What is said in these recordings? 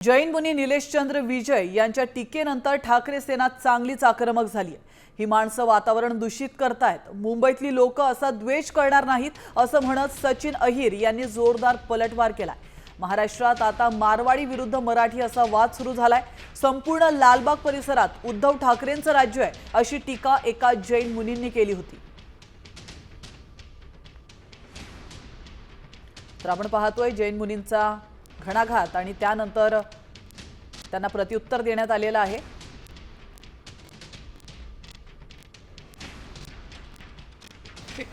जैन मुनी निलेशचंद्र विजय यांच्या टीकेनंतर ठाकरे सेना चांगलीच आक्रमक झाली आहे। ही माणसं वातावरण दूषित करतायत, मुंबईतली लोक असा द्वेष करणार नाहीत असं म्हणत सचिन अहिर यांनी जोरदार पलटवार केलाय। महाराष्ट्रात आता मारवाडी विरुद्ध मराठी असा वाद सुरू झालाय। संपूर्ण लालबाग परिसरात उद्धव ठाकरेंचं राज्य आहे अशी टीका एका जैन मुनींनी केली होती। तर आपण पाहतोय जैन मुनींचा घणाघात आणि त्यानंतर त्यांना प्रत्युत्तर देण्यात आलेलं आहे।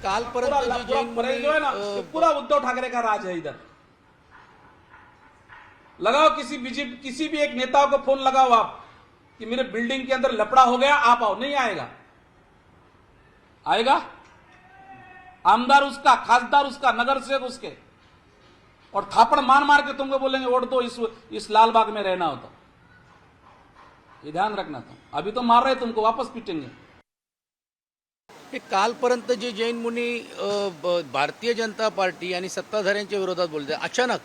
कालपर्यंत पूरा उद्धव ठाकरे का राज है इधर। लगाओ किसी भी एक नेता को फोन लगाओ आप कि मेरे बिल्डिंग के अंदर लफड़ा हो गया, आप आओ। नहीं आएगा, आएगा आमदार उसका, खासदार उसका, नगर सेवक उसके, और थापड़ मार मार के तुमको बोलेंगे वोट दो, इस लाल बाग में रहना होता। ये ध्यान रखना था। अभी तो मार रहे तुमको, वापस पीटेंगे। कालपर्यंत जे जैन मुनी भारतीय जनता पार्टी आणि सत्ताधाऱ्यांच्या विरोधात बोलते, अचानक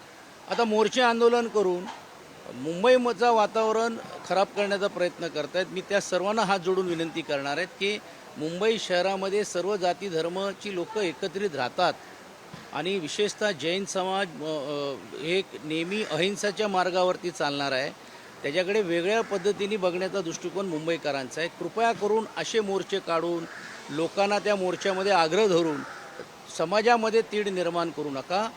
आता मोर्चे आंदोलन करून मुंबईमधलं वातावरण खराब करण्याचा प्रयत्न करतायत। मी त्या सर्वांना हात जोडून विनंती करणार आहे की मुंबई शहरामध्ये सर्व जाती धर्माची लोक एकत्रित राहतात आणि विशेषतः जैन समाज एक नेहमी अहिंसाच्या मार्गावरती चालणार आहे। त्याच्याकडे वेगळ्या पद्धतीने बघण्याचा दृष्टिकोन मुंबईकरांचा आहे। कृपया करून असे मोर्चे काढून लोकांना त्या मोर्चामध्ये आग्रह धरून समाजामध्ये तीड निर्माण करू नका।